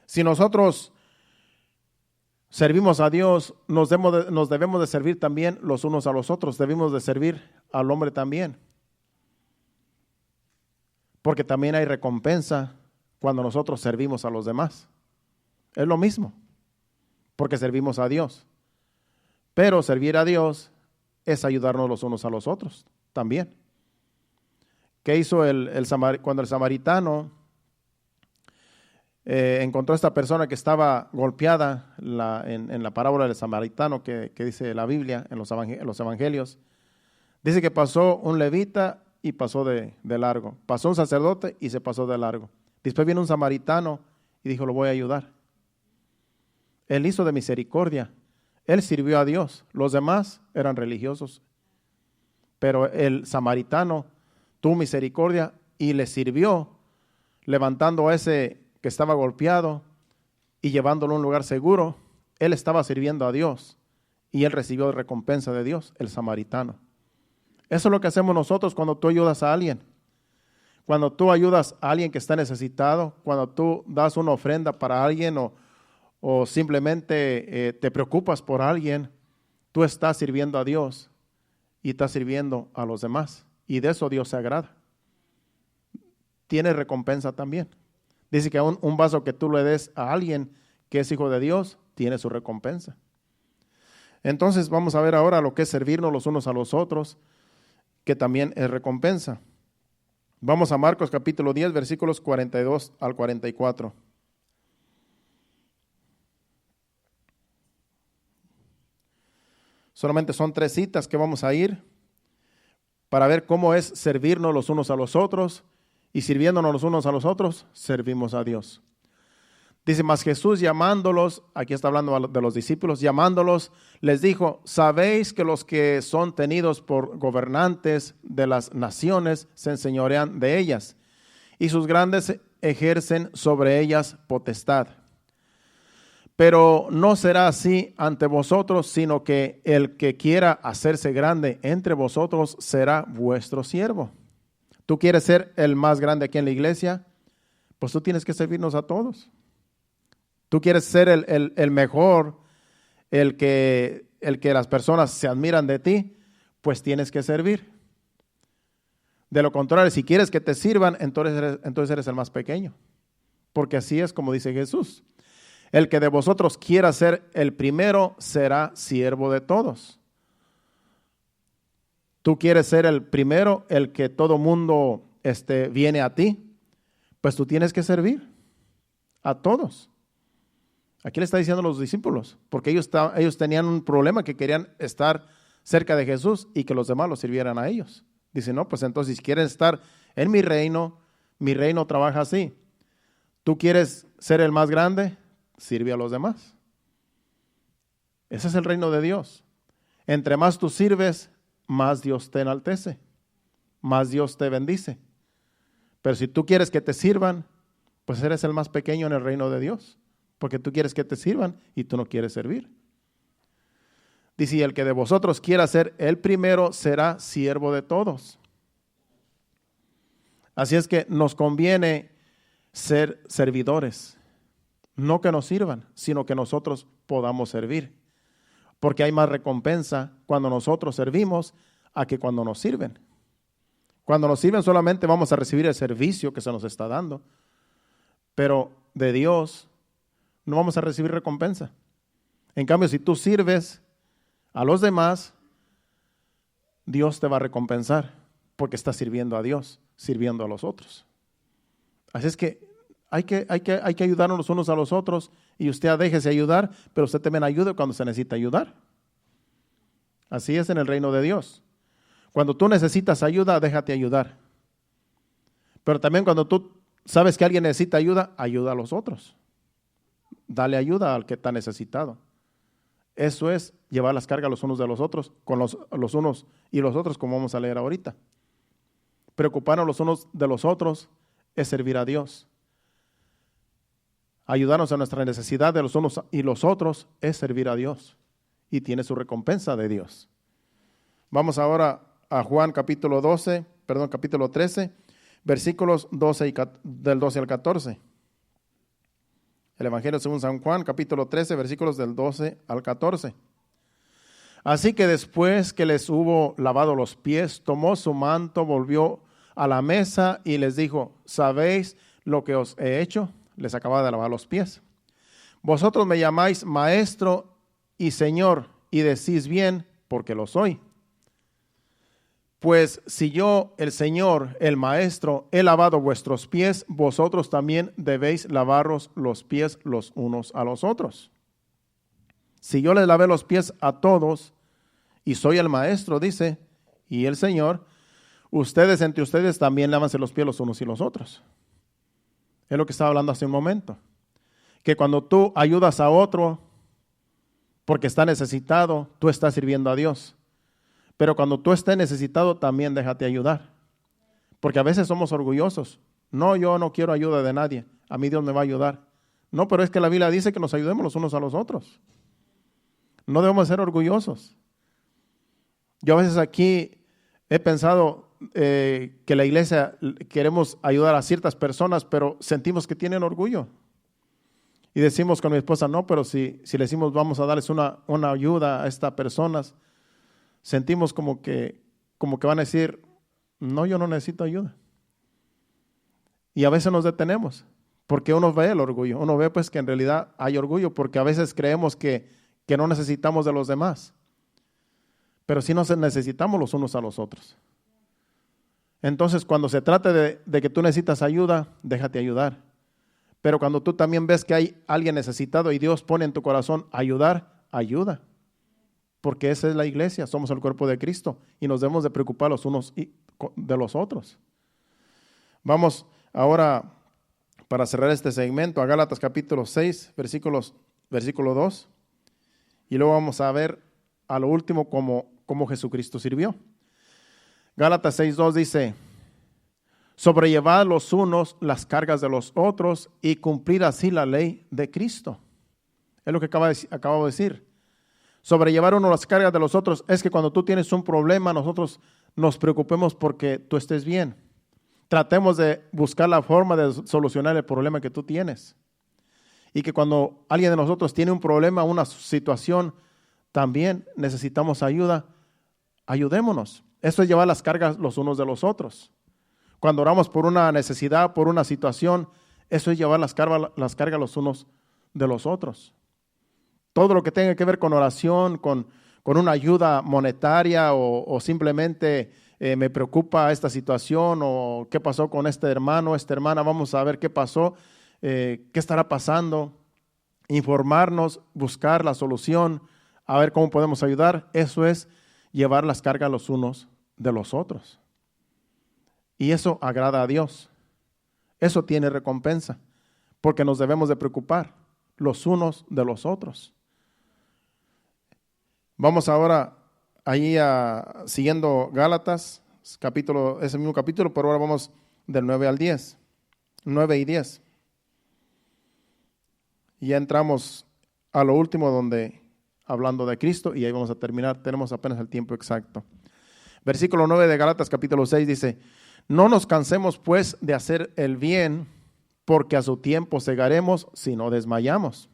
Si nosotros servimos a Dios, nos debemos de servir también los unos a los otros. Debemos de servir al hombre también. Porque también hay recompensa cuando nosotros servimos a los demás. Es lo mismo, porque servimos a Dios. Pero servir a Dios es ayudarnos los unos a los otros también. ¿Qué hizo cuando el samaritano encontró a esta persona que estaba golpeada en la parábola del samaritano que dice la Biblia en los evangelios? Dice que pasó un levita y pasó de largo. Pasó un sacerdote y se pasó de largo. Después vino un samaritano y dijo, lo voy a ayudar. Él hizo de misericordia. Él sirvió a Dios. Los demás eran religiosos. Pero el samaritano tuvo misericordia y le sirvió, levantando a ese que estaba golpeado y llevándolo a un lugar seguro. Él estaba sirviendo a Dios y él recibió recompensa de Dios, el samaritano. Eso es lo que hacemos nosotros cuando tú ayudas a alguien. Cuando tú ayudas a alguien que está necesitado, cuando tú das una ofrenda para alguien o simplemente te preocupas por alguien, tú estás sirviendo a Dios y estás sirviendo a los demás. Y de eso Dios se agrada. Tiene recompensa también. Dice que un vaso que tú le des a alguien que es hijo de Dios, tiene su recompensa. Entonces vamos a ver ahora lo que es servirnos los unos a los otros, que también es recompensa. Vamos a Marcos capítulo 10, versículos 42 al 44. Solamente son 3 citas que vamos a ir para ver cómo es servirnos los unos a los otros, y sirviéndonos los unos a los otros, servimos a Dios. Dice, mas Jesús llamándolos, aquí está hablando de los discípulos, llamándolos, les dijo, sabéis que los que son tenidos por gobernantes de las naciones se enseñorean de ellas, y sus grandes ejercen sobre ellas potestad. Pero no será así ante vosotros, sino que el que quiera hacerse grande entre vosotros será vuestro siervo. ¿Tú quieres ser el más grande aquí en la iglesia? Pues tú tienes que servirnos a todos. Tú quieres ser el mejor, el que las personas se admiran de ti, pues tienes que servir. De lo contrario, si quieres que te sirvan, entonces eres el más pequeño. Porque así es como dice Jesús. El que de vosotros quiera ser el primero será siervo de todos. Tú quieres ser el primero, el que todo mundo viene a ti, pues tú tienes que servir a todos. Aquí le está diciendo a los discípulos, porque ellos tenían un problema, que querían estar cerca de Jesús y que los demás los sirvieran a ellos. Dice, no, pues entonces si quieren estar en mi reino trabaja así. Tú quieres ser el más grande, sirve a los demás. Ese es el reino de Dios. Entre más tú sirves, más Dios te enaltece, más Dios te bendice. Pero si tú quieres que te sirvan, pues eres el más pequeño en el reino de Dios, porque tú quieres que te sirvan y tú no quieres servir. Dice, y el que de vosotros quiera ser el primero será siervo de todos. Así es que nos conviene ser servidores. No que nos sirvan, sino que nosotros podamos servir. Porque hay más recompensa cuando nosotros servimos a que cuando nos sirven. Cuando nos sirven solamente vamos a recibir el servicio que se nos está dando. Pero de Dios no vamos a recibir recompensa. En cambio, si tú sirves a los demás, Dios te va a recompensar porque estás sirviendo a Dios, sirviendo a los otros. Así es que hay que ayudarnos los unos a los otros, y usted déjese ayudar, pero usted también ayude cuando se necesita ayudar. Así es en el reino de Dios. Cuando tú necesitas ayuda, déjate ayudar. Pero también cuando tú sabes que alguien necesita ayuda, ayuda a los otros. Dale ayuda al que está necesitado. Eso es llevar las cargas los unos de los otros, con los unos y los otros, como vamos a leer ahorita. Preocuparnos los unos de los otros es servir a Dios. Ayudarnos a nuestra necesidad de los unos y los otros es servir a Dios, y tiene su recompensa de Dios. Vamos ahora a Juan capítulo 13, versículos del 12 al 14. El Evangelio según San Juan, capítulo 13, versículos del 12 al 14. Así que después que les hubo lavado los pies, tomó su manto, volvió a la mesa y les dijo: ¿sabéis lo que os he hecho? Les acababa de lavar los pies. Vosotros me llamáis maestro y señor, y decís bien, porque lo soy. Pues si yo, el Señor, el Maestro, he lavado vuestros pies, vosotros también debéis lavaros los pies los unos a los otros. Si yo les lavé los pies a todos, y soy el Maestro, dice, y el Señor, ustedes entre ustedes también lávanse los pies los unos y los otros. Es lo que estaba hablando hace un momento. Que cuando tú ayudas a otro porque está necesitado, tú estás sirviendo a Dios. Pero cuando tú estés necesitado, también déjate ayudar. Porque a veces somos orgullosos. No, yo no quiero ayuda de nadie. A mí Dios me va a ayudar. No, pero es que la Biblia dice que nos ayudemos los unos a los otros. No debemos ser orgullosos. Yo a veces aquí he pensado que la iglesia queremos ayudar a ciertas personas, pero sentimos que tienen orgullo. Y decimos con mi esposa: no, pero si le decimos vamos a darles una ayuda a estas personas, sentimos como que van a decir: no, yo no necesito ayuda. Y a veces nos detenemos, porque uno ve el orgullo. Uno ve pues que en realidad hay orgullo, porque a veces creemos que no necesitamos de los demás. Pero sí nos necesitamos los unos a los otros. Entonces, cuando se trate de que tú necesitas ayuda, déjate ayudar. Pero cuando tú también ves que hay alguien necesitado y Dios pone en tu corazón ayudar, ayuda. Porque esa es la iglesia, somos el cuerpo de Cristo y nos debemos de preocupar los unos de los otros. Vamos ahora, para cerrar este segmento, a Gálatas capítulo 6, versículo 2. Y luego vamos a ver a lo último cómo Jesucristo sirvió. Gálatas 6:2 dice: sobrellevad los unos las cargas de los otros y cumplir así la ley de Cristo. Es lo que acabo de decir. Sobrellevar uno las cargas de los otros es que cuando tú tienes un problema, nosotros nos preocupemos porque tú estés bien. Tratemos de buscar la forma de solucionar el problema que tú tienes. Y que cuando alguien de nosotros tiene un problema, una situación, también necesitamos ayuda, ayudémonos. Eso es llevar las cargas los unos de los otros. Cuando oramos por una necesidad, por una situación, eso es llevar las cargas los unos de los otros. Todo lo que tenga que ver con oración, con una ayuda monetaria o simplemente me preocupa esta situación o qué pasó con este hermano, esta hermana, vamos a ver qué pasó, qué estará pasando, informarnos, buscar la solución, a ver cómo podemos ayudar. Eso es llevar las cargas los unos de los otros. Y eso agrada a Dios. Eso tiene recompensa, porque nos debemos de preocupar los unos de los otros. Vamos ahora ahí siguiendo Gálatas, ese mismo capítulo, pero ahora vamos del 9 al 10, 9 y 10. Y ya entramos a lo último hablando de Cristo, y ahí vamos a terminar, tenemos apenas el tiempo exacto. Versículo 9 de Gálatas capítulo 6 dice: no nos cansemos pues de hacer el bien, porque a su tiempo segaremos si no desmayamos.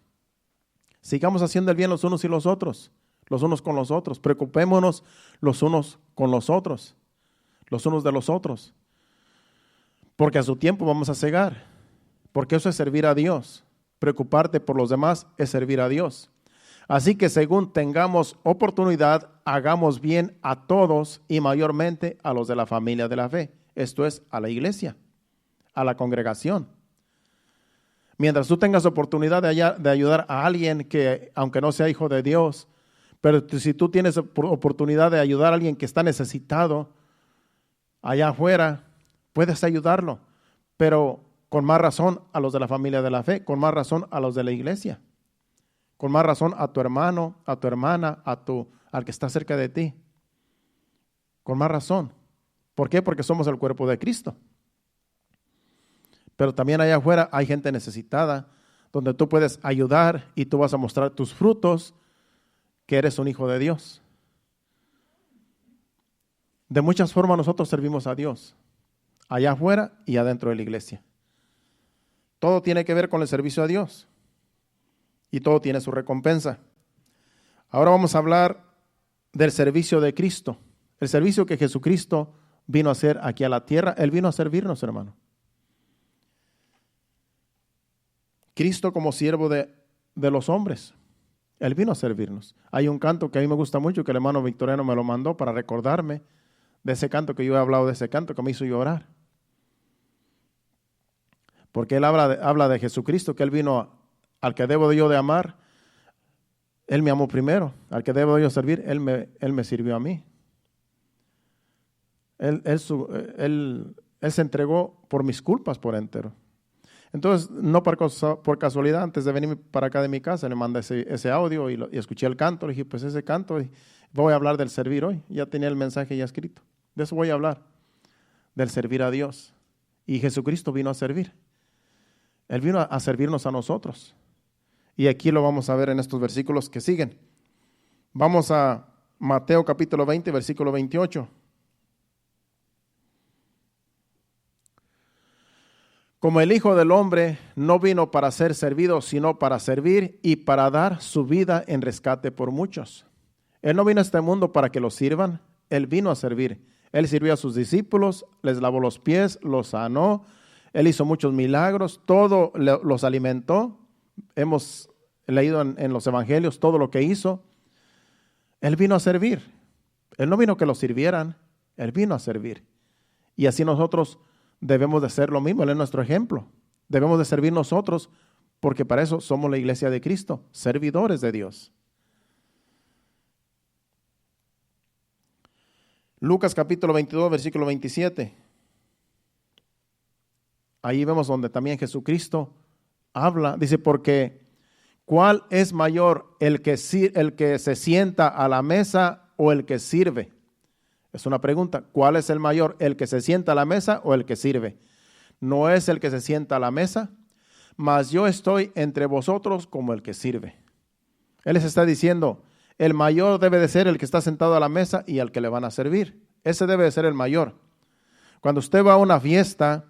Sigamos haciendo el bien los unos y los otros, los unos con los otros. Preocupémonos los unos con los otros, los unos de los otros, porque a su tiempo vamos a segar, porque eso es servir a Dios. Preocuparte por los demás es servir a Dios. Así que según tengamos oportunidad, hagamos bien a todos y mayormente a los de la familia de la fe. Esto es, a la iglesia, a la congregación. Mientras tú tengas oportunidad de ayudar a alguien que, aunque no sea hijo de Dios, pero si tú tienes oportunidad de ayudar a alguien que está necesitado allá afuera, puedes ayudarlo, pero con más razón a los de la familia de la fe, con más razón a los de la iglesia, con más razón a tu hermano, a tu hermana, al que está cerca de ti, con más razón. ¿Por qué? Porque somos el cuerpo de Cristo. Pero también allá afuera hay gente necesitada, donde tú puedes ayudar y tú vas a mostrar tus frutos, que eres un hijo de Dios. De muchas formas nosotros servimos a Dios, allá afuera y adentro de la iglesia. Todo tiene que ver con el servicio a Dios y todo tiene su recompensa. Ahora vamos a hablar del servicio de Cristo, el servicio que Jesucristo vino a hacer aquí a la tierra. Él vino a servirnos, hermano. Cristo como siervo de los hombres, Él vino a servirnos. Hay un canto que a mí me gusta mucho, que el hermano Victoriano me lo mandó para recordarme de ese canto, que yo he hablado de ese canto, que me hizo llorar. Porque Él habla de Jesucristo, que Él vino al que debo yo de amar. Él me amó primero. Al que debo yo servir, Él me sirvió a mí. Él se entregó por mis culpas por entero. Entonces, no por casualidad, antes de venir para acá de mi casa, le mandé ese audio y escuché el canto. Le dije, pues ese canto, y voy a hablar del servir hoy. Ya tenía el mensaje ya escrito. De eso voy a hablar, del servir a Dios. Y Jesucristo vino a servir. Él vino a servirnos a nosotros. Y aquí lo vamos a ver en estos versículos que siguen. Vamos a Mateo capítulo 20, versículo 28. Como el Hijo del Hombre no vino para ser servido, sino para servir y para dar su vida en rescate por muchos. Él no vino a este mundo para que lo sirvan, Él vino a servir. Él sirvió a sus discípulos, les lavó los pies, los sanó, Él hizo muchos milagros, todo los alimentó. Hemos leído en los evangelios todo lo que hizo. Él vino a servir. Él no vino que lo sirvieran, Él vino a servir. Y así nosotros debemos de ser lo mismo. Él es nuestro ejemplo. Debemos de servir nosotros, porque para eso somos la iglesia de Cristo, servidores de Dios. Lucas capítulo 22, versículo 27. Ahí vemos donde también Jesucristo habla. Dice, porque ¿cuál es mayor, el que se sienta a la mesa o el que sirve? Es una pregunta. ¿Cuál es el mayor, el que se sienta a la mesa o el que sirve? No es el que se sienta a la mesa, mas yo estoy entre vosotros como el que sirve. Él les está diciendo, el mayor debe de ser el que está sentado a la mesa y al que le van a servir. Ese debe de ser el mayor. Cuando usted va a una fiesta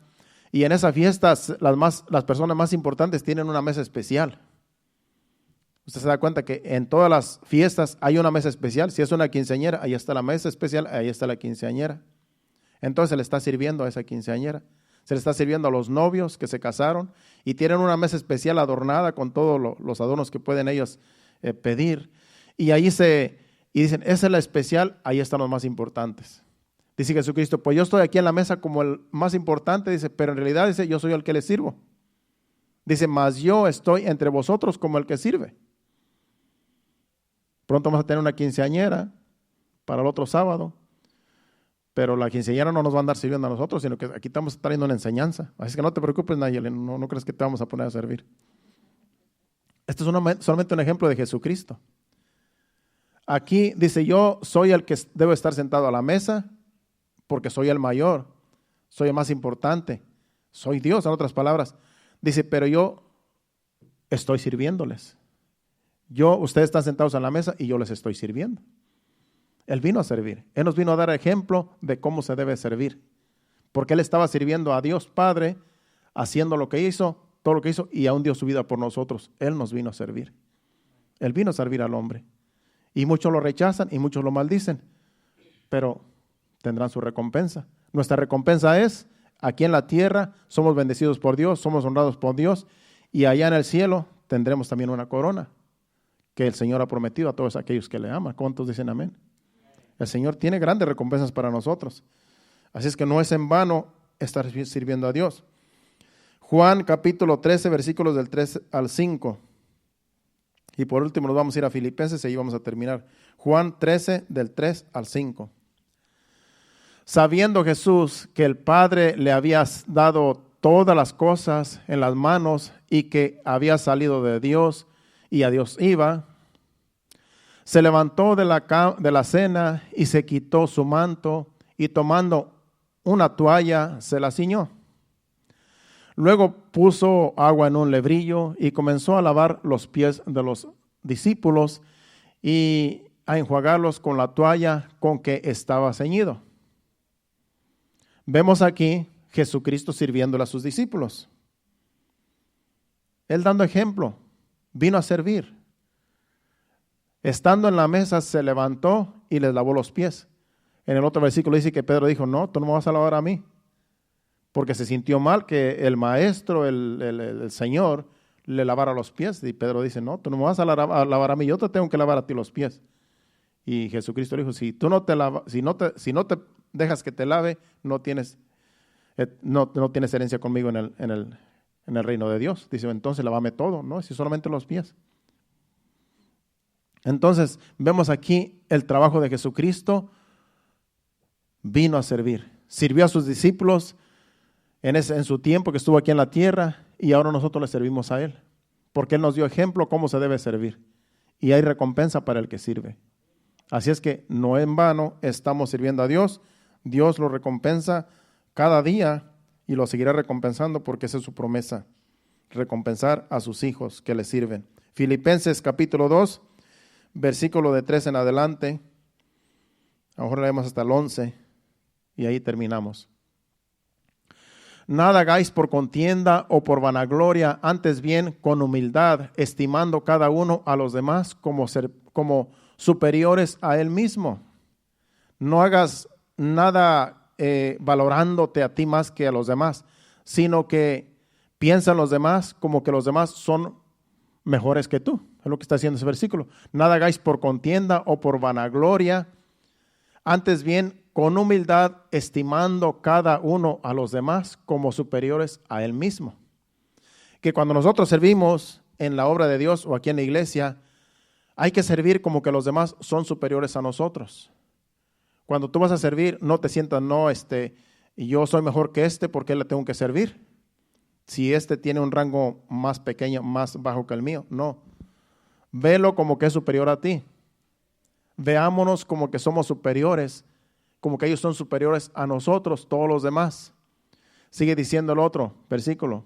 y en esa fiesta las personas más importantes tienen una mesa especial. Usted se da cuenta que en todas las fiestas hay una mesa especial. Si es una quinceañera, ahí está la mesa especial, ahí está la quinceañera. Entonces se le está sirviendo a esa quinceañera. Se le está sirviendo a los novios que se casaron y tienen una mesa especial adornada con todos los adornos que pueden ellos pedir. Y ahí dicen, esa es la especial, ahí están los más importantes. Dice Jesucristo, pues yo estoy aquí en la mesa como el más importante, dice, pero en realidad dice, yo soy el que les sirvo. Dice, mas yo estoy entre vosotros como el que sirve. Pronto vamos a tener una quinceañera para el otro sábado, pero la quinceañera no nos va a andar sirviendo a nosotros, sino que aquí estamos trayendo una enseñanza. Así que no te preocupes, Nayeli, no crees que te vamos a poner a servir. Esto es solamente un ejemplo de Jesucristo. Aquí dice, yo soy el que debo estar sentado a la mesa, porque soy el mayor, soy el más importante, soy Dios, en otras palabras. Dice, pero yo estoy sirviéndoles. Ustedes están sentados en la mesa y yo les estoy sirviendo. Él vino a servir. Él nos vino a dar ejemplo de cómo se debe servir. Porque Él estaba sirviendo a Dios Padre, haciendo lo que hizo, todo lo que hizo, y aún dio su vida por nosotros. Él nos vino a servir. Él vino a servir al hombre. Y muchos lo rechazan y muchos lo maldicen, pero tendrán su recompensa. Nuestra recompensa es, aquí en la tierra, somos bendecidos por Dios, somos honrados por Dios, y allá en el cielo tendremos también una corona que el Señor ha prometido a todos aquellos que le aman. ¿Cuántos dicen amén? El Señor tiene grandes recompensas para nosotros. Así es que no es en vano estar sirviendo a Dios. Juan capítulo 13, versículos del 3 al 5. Y por último nos vamos a ir a Filipenses y ahí vamos a terminar. Juan 13, del 3 al 5. Sabiendo Jesús que el Padre le había dado todas las cosas en las manos y que había salido de Dios y a Dios iba, se levantó de la cena y se quitó su manto y tomando una toalla se la ciñó. Luego puso agua en un lebrillo y comenzó a lavar los pies de los discípulos y a enjuagarlos con la toalla con que estaba ceñido. Vemos aquí Jesucristo sirviéndole a sus discípulos. Él dando ejemplo, vino a servir. Estando en la mesa se levantó y les lavó los pies. En el otro versículo dice que Pedro dijo, no, tú no me vas a lavar a mí. Porque se sintió mal que el maestro, el Señor, le lavara los pies. Y Pedro dice, no, tú no me vas a lavar a mí, yo te tengo que lavar a ti los pies. Y Jesucristo le dijo, si tú no te dejas que te lave, no tienes herencia conmigo en el reino de Dios. Dice, entonces lávame todo, no, si solamente los pies. Entonces vemos aquí el trabajo de Jesucristo. Vino a servir, sirvió a sus discípulos en su tiempo que estuvo aquí en la tierra, y ahora nosotros le servimos a Él, porque Él nos dio ejemplo cómo se debe servir, y hay recompensa para el que sirve. Así es que no en vano estamos sirviendo a Dios. Dios lo recompensa cada día y lo seguirá recompensando porque esa es su promesa, recompensar a sus hijos que le sirven. Filipenses capítulo 2, versículo de 3 en adelante, a lo mejor leemos hasta el 11 y ahí terminamos. Nada hagáis por contienda o por vanagloria, antes bien con humildad, estimando cada uno a los demás como superiores a él mismo. No hagas nada valorándote a ti más que a los demás, sino que piensa en los demás como que los demás son mejores que tú. Es lo que está haciendo ese versículo. Nada hagáis por contienda o por vanagloria, antes bien con humildad, estimando cada uno a los demás como superiores a él mismo. Que cuando nosotros servimos en la obra de Dios o aquí en la iglesia, hay que servir como que los demás son superiores a nosotros. Cuando tú vas a servir, no te sientas, yo soy mejor que porque le tengo que servir. Si tiene un rango más pequeño, más bajo que el mío, no. Velo como que es superior a ti. Veámonos como que somos superiores, como que ellos son superiores a nosotros, todos los demás. Sigue diciendo el otro versículo.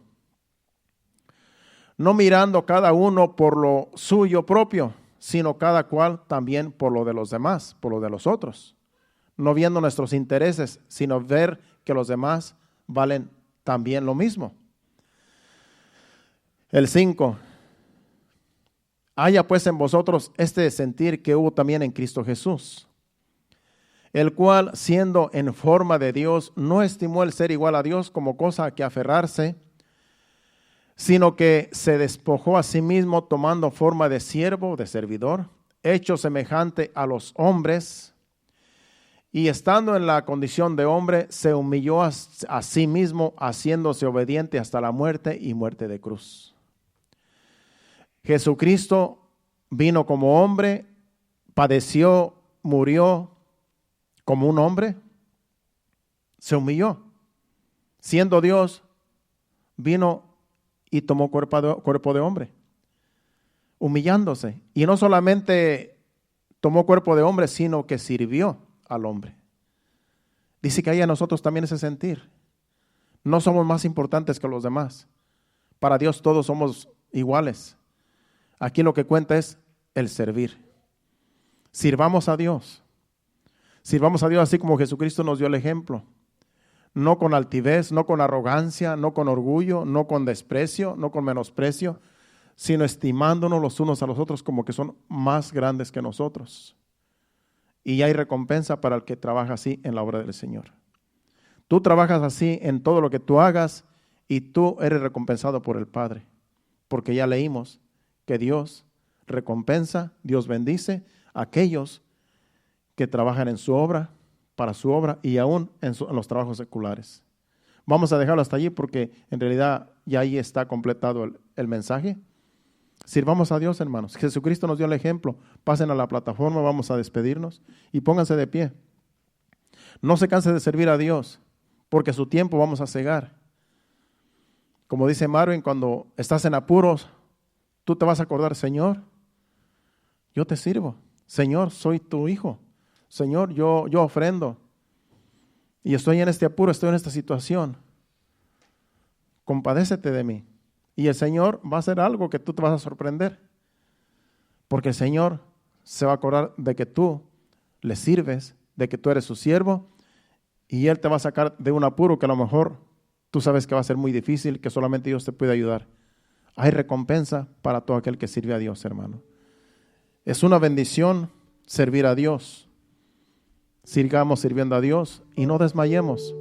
No mirando cada uno por lo suyo propio, sino cada cual también por lo de los demás, por lo de los otros. No viendo nuestros intereses, sino ver que los demás valen también lo mismo. El 5. Haya pues en vosotros este sentir que hubo también en Cristo Jesús, el cual, siendo en forma de Dios, no estimó el ser igual a Dios como cosa a que aferrarse, sino que se despojó a sí mismo, tomando forma de siervo, de servidor, hecho semejante a los hombres, y estando en la condición de hombre, se humilló a sí mismo, haciéndose obediente hasta la muerte y muerte de cruz. Jesucristo vino como hombre, padeció, murió como un hombre, se humilló. Siendo Dios, vino y tomó cuerpo de hombre, humillándose. Y no solamente tomó cuerpo de hombre, sino que sirvió al hombre. Dice que hay en nosotros también ese sentir. No somos más importantes que los demás. Para Dios todos somos iguales. Aquí lo que cuenta es el servir. Sirvamos a Dios. Sirvamos a Dios así como Jesucristo nos dio el ejemplo. no con altivez, no con arrogancia, no con orgullo, no con desprecio, no con menosprecio, sino estimándonos los unos a los otros como que son más grandes que nosotros. Y hay recompensa para el que trabaja así en la obra del Señor. Tú trabajas así en todo lo que tú hagas y tú eres recompensado por el Padre. Porque ya leímos que Dios recompensa, Dios bendice a aquellos que trabajan en su obra, para su obra y aún en los trabajos seculares. Vamos a dejarlo hasta allí porque en realidad ya ahí está completado el mensaje. Sirvamos a Dios, hermanos. Jesucristo nos dio el ejemplo. Pasen a la plataforma, vamos a despedirnos y pónganse de pie. No se canse de servir a Dios porque su tiempo vamos a cegar. Como dice Marvin, cuando estás en apuros, tú te vas a acordar, Señor, yo te sirvo. Señor, soy tu hijo. Señor, yo ofrendo. Y estoy en este apuro, estoy en esta situación. Compadécete de mí. Y el Señor va a hacer algo que tú te vas a sorprender. Porque el Señor se va a acordar de que tú le sirves, de que tú eres su siervo. Y Él te va a sacar de un apuro que a lo mejor tú sabes que va a ser muy difícil, que solamente Dios te puede ayudar. Hay recompensa para todo aquel que sirve a Dios, hermano. Es una bendición servir a Dios. Sigamos sirviendo a Dios y no desmayemos.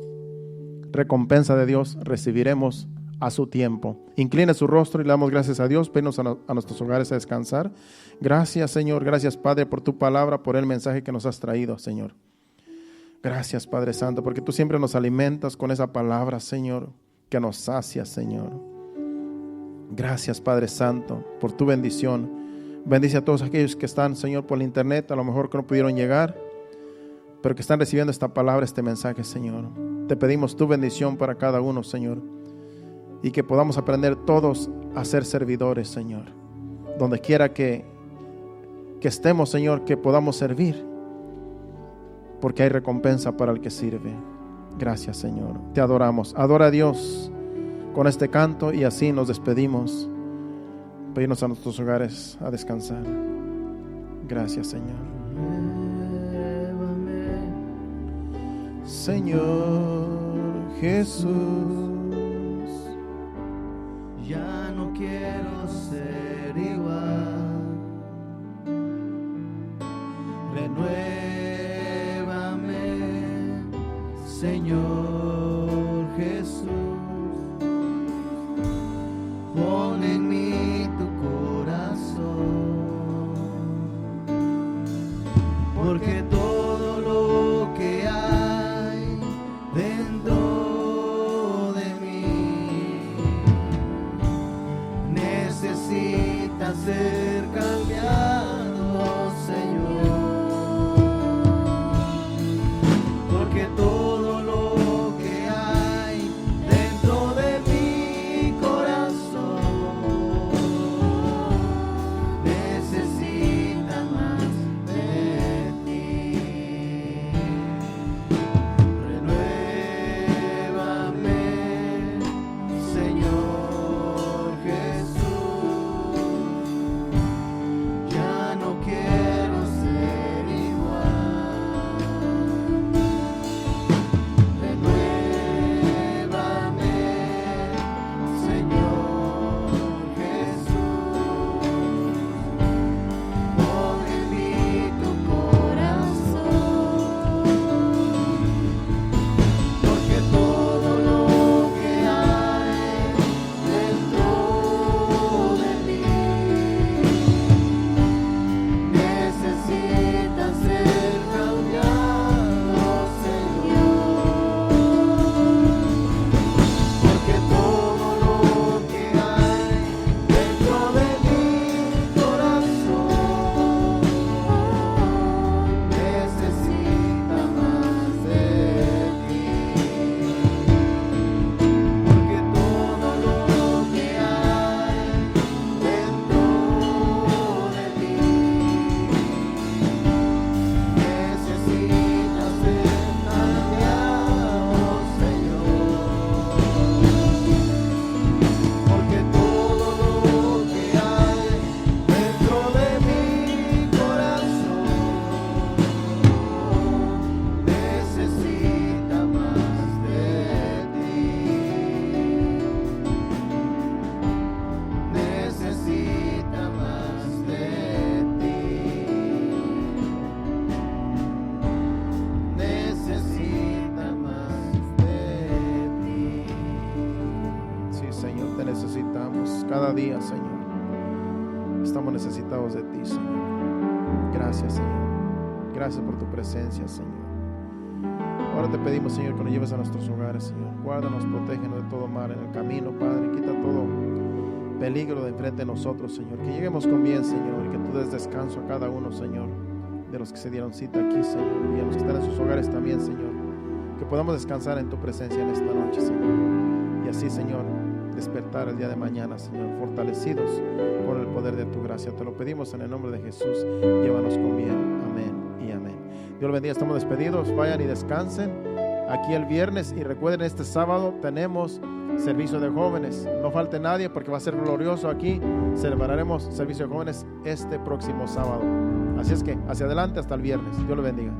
Recompensa de Dios recibiremos a su tiempo. Incline su rostro y le damos gracias a Dios. Venos a nuestros hogares a descansar. Gracias, Señor. Gracias, Padre, por tu palabra, por el mensaje que nos has traído, Señor. Gracias, Padre Santo, porque tú siempre nos alimentas con esa palabra, Señor, que nos sacia, Señor. Gracias, Padre Santo, por tu bendición. Bendice a todos aquellos que están, Señor, por el internet, a lo mejor que no pudieron llegar, pero que están recibiendo esta palabra, este mensaje, Señor. Te pedimos tu bendición para cada uno, Señor, y que podamos aprender todos a ser servidores, Señor. Donde quiera que estemos, Señor, que podamos servir, porque hay recompensa para el que sirve. Gracias, Señor. Te adoramos. Adora a Dios con este canto y así nos despedimos. Pedimos a nuestros hogares a descansar. Gracias, Señor. Señor Jesús, ya no quiero ser igual. Renuévame, Señor Jesús. Pon en mí tu corazón, porque todo lo que hay dentro de mí necesita ser cambiado, Señor, porque todo lo que hay dentro de mi corazón necesita más de ti. cada día, Señor. Estamos necesitados de ti, Señor. Gracias, Señor. Gracias por tu presencia, Señor. Ahora te pedimos, Señor, que nos lleves a nuestros hogares, Señor. Guárdanos, protégenos de todo mal en el camino, Padre. Quita todo peligro de enfrente de nosotros, Señor. Que lleguemos con bien, Señor, y que tú des descanso a cada uno, Señor, de los que se dieron cita aquí, Señor, y a los que están en sus hogares también, Señor. Que podamos descansar en tu presencia en esta noche, Señor. Y así, Señor, despertar el día de mañana, Señor, fortalecidos por el poder de tu gracia. Te lo pedimos en el nombre de Jesús. Llévanos con bien. Amén y amén. Dios los bendiga. Estamos despedidos. Vayan y descansen aquí el viernes. Y recuerden, este sábado tenemos servicio de jóvenes. No falte nadie porque va a ser glorioso aquí. Celebraremos servicio de jóvenes este próximo sábado. Así es que hacia adelante hasta el viernes. Dios los bendiga.